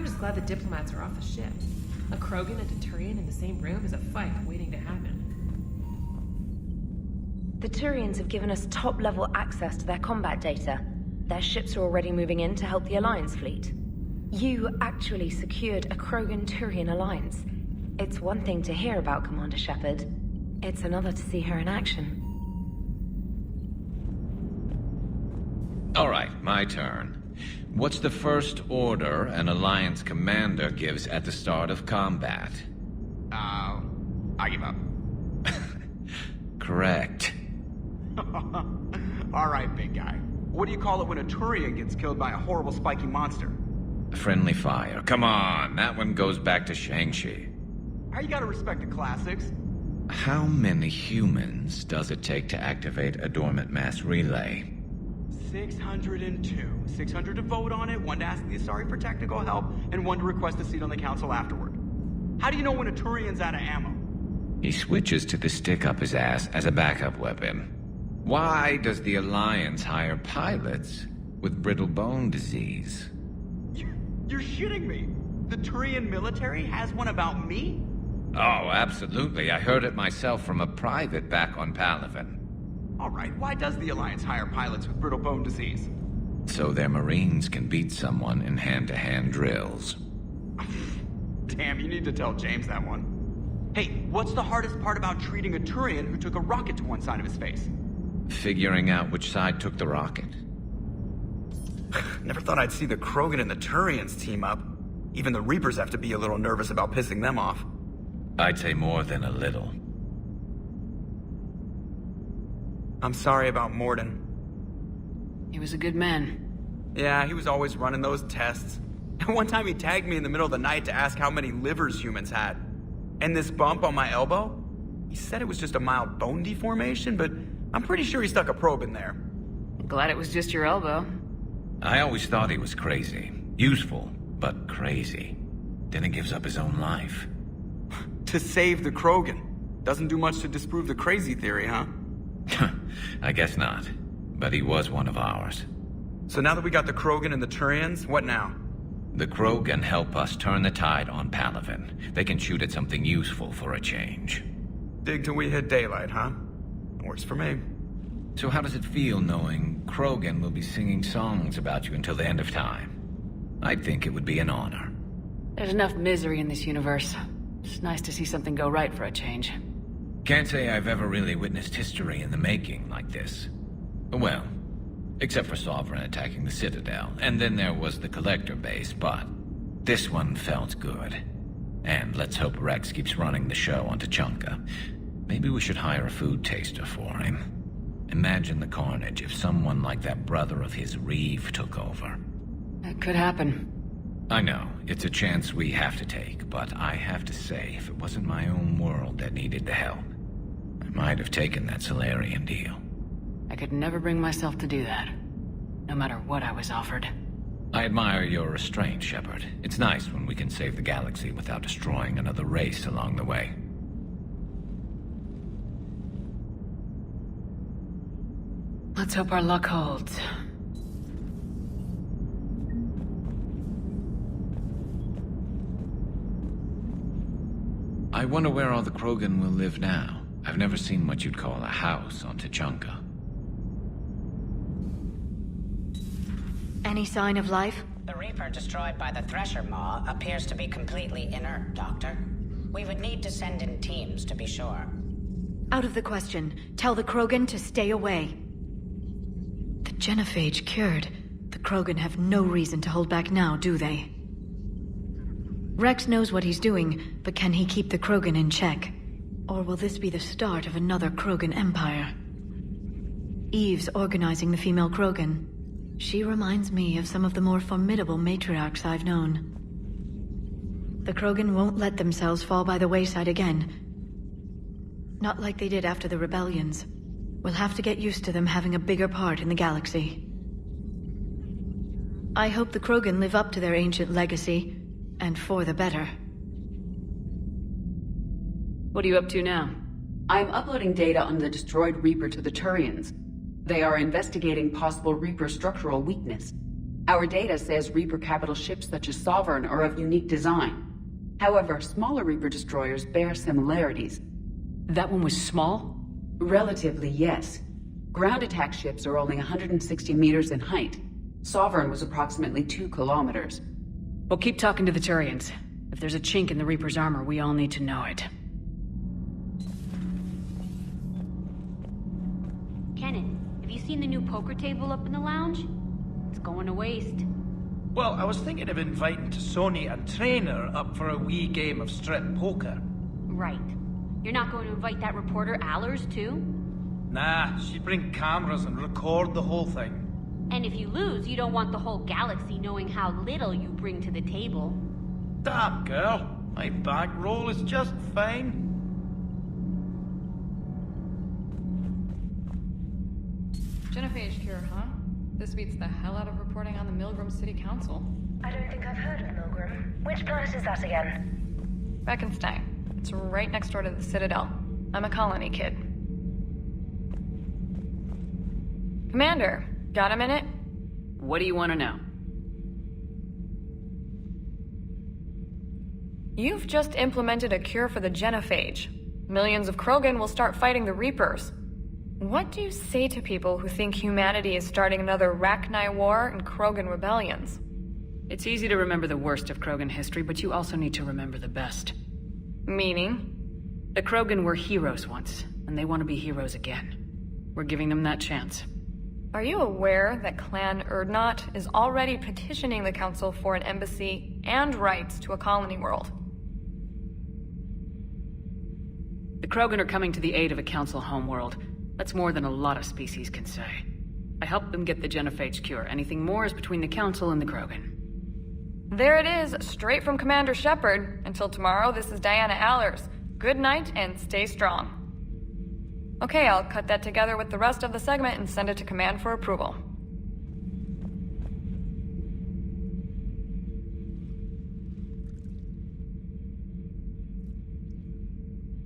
just glad the diplomats are off the ship. A Krogan and a Turian in the same room is a fight waiting to happen. The Turians have given us top-level access to their combat data. Their ships are already moving in to help the Alliance fleet. You actually secured a Krogan-Turian alliance. It's one thing to hear about Commander Shepard. It's another to see her in action. All right, my turn. What's the first order an Alliance commander gives at the start of combat? I give up. Correct. All right, big guy. What do you call it when a Turian gets killed by a horrible spiky monster? Friendly fire. Come on, that one goes back to Shang-Chi. You gotta respect the classics. How many humans does it take to activate a dormant mass relay? 602. 600 to vote on it, 1 to ask the Asari for technical help, and 1 to request a seat on the council afterward. How do you know when a Turian's out of ammo? He switches to the stick up his ass as a backup weapon. Why does the Alliance hire pilots with brittle bone disease? You're shitting me! The Turian military has one about me? Oh, absolutely. I heard it myself from a private back on Palaven. All right, why does the Alliance hire pilots with brittle bone disease? So their Marines can beat someone in hand-to-hand drills. Damn, you need to tell James that one. Hey, what's the hardest part about treating a Turian who took a rocket to one side of his face? Figuring out which side took the rocket. Never thought I'd see the Krogan and the Turians team up. Even the Reapers have to be a little nervous about pissing them off. I'd say more than a little. I'm sorry about Morden. He was a good man. Yeah, he was always running those tests. One time he tagged me in the middle of the night to ask how many livers humans had. And this bump on my elbow? He said it was just a mild bone deformation, but I'm pretty sure he stuck a probe in there. Glad it was just your elbow. I always thought he was crazy. Useful, but crazy. Then he gives up his own life. To save the Krogan. Doesn't do much to disprove the crazy theory, huh? I guess not. But he was one of ours. So now that we got the Krogan and the Turians, what now? The Krogan help us turn the tide on Palaven. They can shoot at something useful for a change. Dig till we hit daylight, huh? Works for me. So how does it feel knowing Krogan will be singing songs about you until the end of time? I'd think it would be an honor. There's enough misery in this universe. It's nice to see something go right for a change. Can't say I've ever really witnessed history in the making like this. Well, except for Sovereign attacking the Citadel, and then there was the Collector base, but this one felt good. And let's hope Rex keeps running the show on Tuchanka. Maybe we should hire a food taster for him. Imagine the carnage if someone like that brother of his, Reeve, took over. That could happen. I know, it's a chance we have to take, but I have to say, if it wasn't my own world that needed the help, I might have taken that Solarian deal. I could never bring myself to do that, no matter what I was offered. I admire your restraint, Shepard. It's nice when we can save the galaxy without destroying another race along the way. Let's hope our luck holds. I wonder where all the Krogan will live now. I've never seen what you'd call a house on Tuchanka. Any sign of life? The Reaper destroyed by the Thresher Maw appears to be completely inert, Doctor. We would need to send in teams to be sure. Out of the question. Tell the Krogan to stay away. The genophage cured. The Krogan have no reason to hold back now, do they? Rex knows what he's doing, but can he keep the Krogan in check? Or will this be the start of another Krogan empire? Eve's organizing the female Krogan. She reminds me of some of the more formidable matriarchs I've known. The Krogan won't let themselves fall by the wayside again. Not like they did after the rebellions. We'll have to get used to them having a bigger part in the galaxy. I hope the Krogan live up to their ancient legacy, and for the better. What are you up to now? I'm uploading data on the destroyed Reaper to the Turians. They are investigating possible Reaper structural weakness. Our data says Reaper capital ships such as Sovereign are of unique design. However, smaller Reaper destroyers bear similarities. That one was small? Relatively, yes. Ground attack ships are only 160 meters in height. Sovereign was approximately 2 kilometers. Well, keep talking to the Turians. If there's a chink in the Reaper's armor, we all need to know it. Kenan, have you seen the new poker table up in the lounge? It's going to waste. Well, I was thinking of inviting Sony and Trainer up for a wee game of strip poker. Right. You're not going to invite that reporter Allers, too? Nah, she'd bring cameras and record the whole thing. And if you lose, you don't want the whole galaxy knowing how little you bring to the table. Damn, girl. My bankroll is just fine. Genophage cure, huh? This beats the hell out of reporting on the Milgram City Council. I don't think I've heard of Milgram. Which planet is that again? Beckenstein. It's right next door to the Citadel. I'm a colony kid. Commander, got a minute? What do you want to know? You've just implemented a cure for the genophage. Millions of Krogan will start fighting the Reapers. What do you say to people who think humanity is starting another Rachni War and Krogan rebellions? It's easy to remember the worst of Krogan history, but you also need to remember the best. Meaning? The Krogan were heroes once, and they want to be heroes again. We're giving them that chance. Are you aware that Clan Urdnot is already petitioning the Council for an embassy and rights to a colony world? The Krogan are coming to the aid of a Council homeworld. That's more than a lot of species can say. I helped them get the genophage cure. Anything more is between the Council and the Krogan. There it is, straight from Commander Shepard. Until tomorrow, this is Diana Allers. Good night and stay strong. Okay, I'll cut that together with the rest of the segment and send it to Command for approval.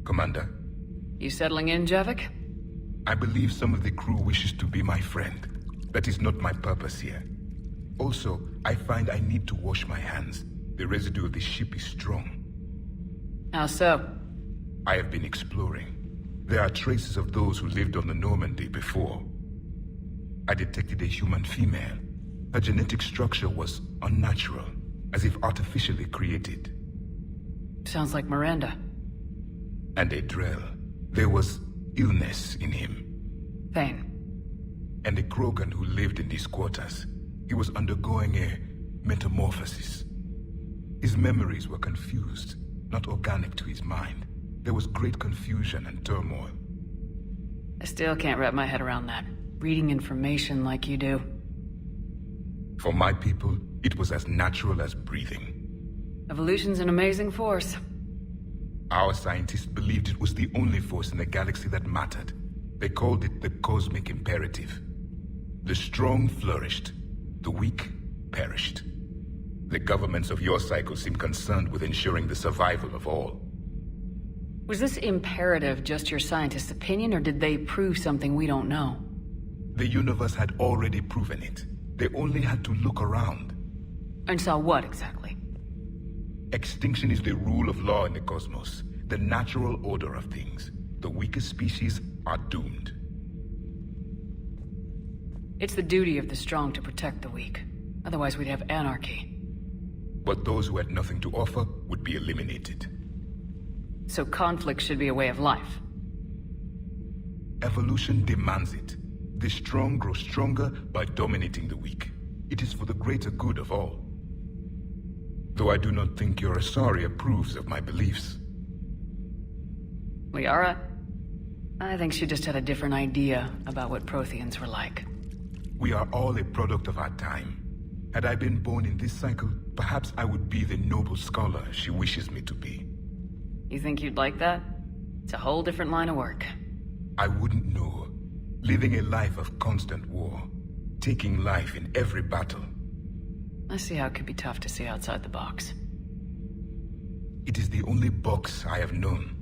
Commander. You settling in, Javik? I believe some of the crew wishes to be my friend. That is not my purpose here. Also, I find I need to wash my hands. The residue of the ship is strong. How so? I have been exploring. There are traces of those who lived on the Normandy before. I detected a human female. Her genetic structure was unnatural, as if artificially created. Sounds like Miranda. And a Drell. There was illness in him. Thane. And a Krogan who lived in these quarters. He was undergoing a metamorphosis. His memories were confused, not organic to his mind. There was great confusion and turmoil. I still can't wrap my head around that. Reading information like you do. For my people, it was as natural as breathing. Evolution's an amazing force. Our scientists believed it was the only force in the galaxy that mattered. They called it the cosmic imperative. The strong flourished. The weak perished. The governments of your cycle seem concerned with ensuring the survival of all. Was this imperative just your scientists' opinion, or did they prove something we don't know? The universe had already proven it. They only had to look around. And saw what, exactly? Extinction is the rule of law in the cosmos. The natural order of things. The weakest species are doomed. It's the duty of the strong to protect the weak. Otherwise we'd have anarchy. But those who had nothing to offer would be eliminated. So conflict should be a way of life. Evolution demands it. The strong grow stronger by dominating the weak. It is for the greater good of all. Though I do not think your Asari approves of my beliefs. Liara? I think she just had a different idea about what Protheans were like. We are all a product of our time. Had I been born in this cycle, perhaps I would be the noble scholar she wishes me to be. You think you'd like that? It's a whole different line of work. I wouldn't know. Living a life of constant war. Taking life in every battle. I see how it could be tough to see outside the box. It is the only box I have known.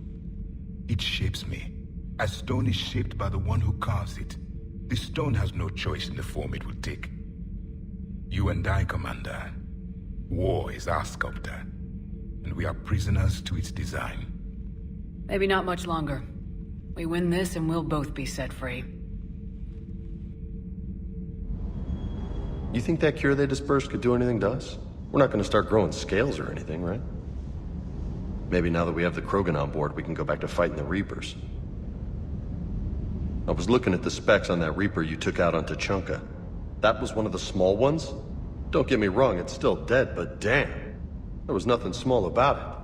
It shapes me, as stone is shaped by the one who carves it. The stone has no choice in the form it will take. You and I, Commander. War is our sculptor, and we are prisoners to its design. Maybe not much longer. We win this and we'll both be set free. You think that cure they dispersed could do anything to us? We're not going to start growing scales or anything, right? Maybe now that we have the Krogan on board, we can go back to fighting the Reapers. I was looking at the specs on that Reaper you took out on Tuchanka. That was one of the small ones? Don't get me wrong, it's still dead, but damn. There was nothing small about it.